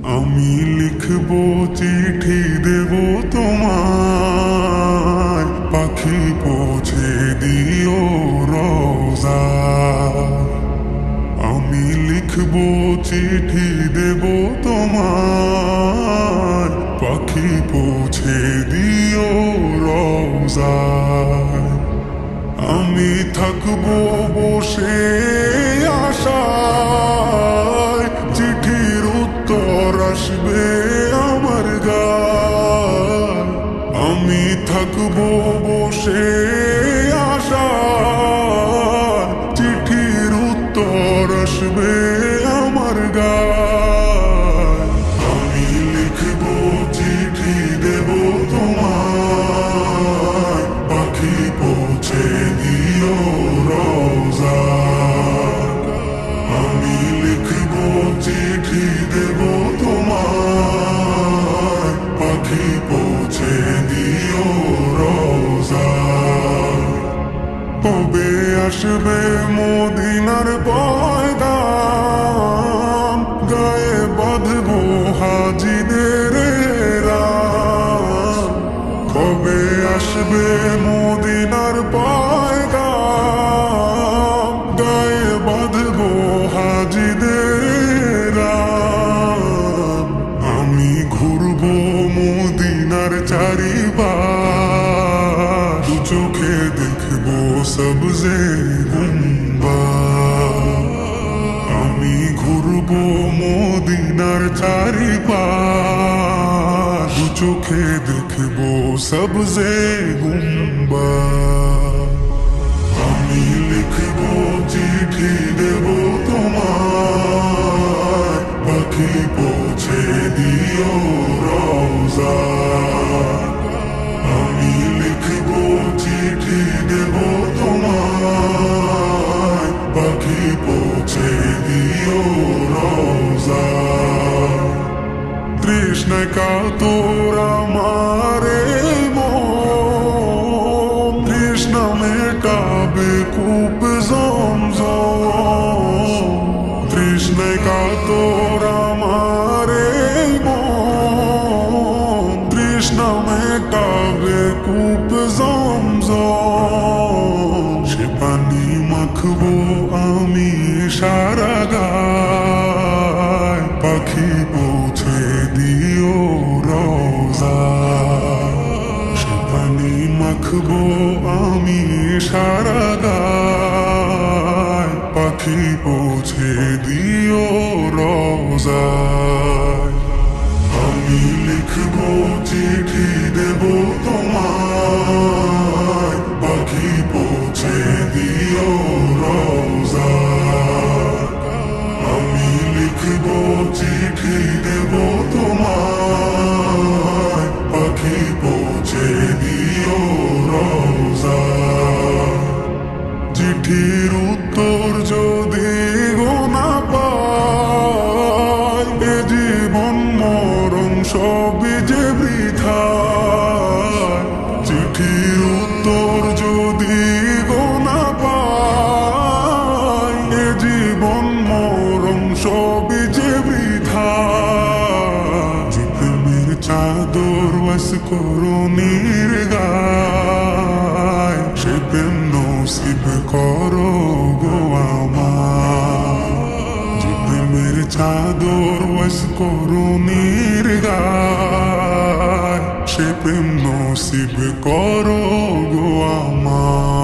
আমি লিখব চিঠি দেব তোমায়, পাখি পৌঁছে দিও রোজা। আমি লিখব চিঠি দেব তোমায়, পাখি পৌঁছে দিও রোজা। আমি থাকবো বসে আশায়, চিঠির উত্তর আসবে আমার গায়। আমি থাকবো বসে আশায়, চিঠির উত্তর আসবে আমার গায়। আমি লিখবো চিঠি দেব তোমায়, পাখি পৌঁছে দিও রোজা। আমি লিখবো চিঠি দেব তোমায়, পাখি পৌঁছে দিও রোজা। কবে আসবে মদিনার পয়গাম, গায়ে বাঁধবো হাজিদের রাম। কবে আসবে মদিনার পয়গাম, গায়ে বাঁধবো হাজিদের রাম। আমি ঘুরবো মদিনার চারিবার, দু চোখে দেখবো সবজে গুম্বাদ। আমি ঘুরবো মদিনার চারিবার, দু চোখে দেখবো সবজে গুম্বাদ। আমি লিখবো চিঠি দেব তোমায়, পাখি পৌঁছে দিও রোজা। আমি লিখবো চিঠি দেব তোমায়, পাখি পৌঁছে দিও রোজা। তৃষ্ণায় কাতর আমারে মন, তৃষ্ণা মেটাবে কূপ জমজম। তৃষ্ণায় কাতর আমারে মন, তৃষ্ণা মেটাবে কূপ জমজম। সে পানি মাখবো আমি সারা গায়, পাখি পৌঁছে দিও রোজা। সে পানি মাখবো আমি সারা গায়, পাখি পৌঁছে দিও রোজা। আমি লিখবো চিঠি দেব তোমায়, পাখি পৌঁছে দিও রোজা। আমি লিখবো চিঠি দেব তোমায়, পাখি পৌঁছে দিও রোজা। চিঠির উত্তর যদি গো না পাই, এ জীবন মরণ সবই যে বৃথা। চিঠির উত্তর যদি গো না পাই, এ জীবন মরণ সবই যে বৃথা। যে প্রেমের চাদর বাস করো নির্গায়, সে প্রেম নসিব করো গো আমার। যে প্রেমের চাদর বাস করো নির্গায়, সে প্রেম নসিব করো গো আমার।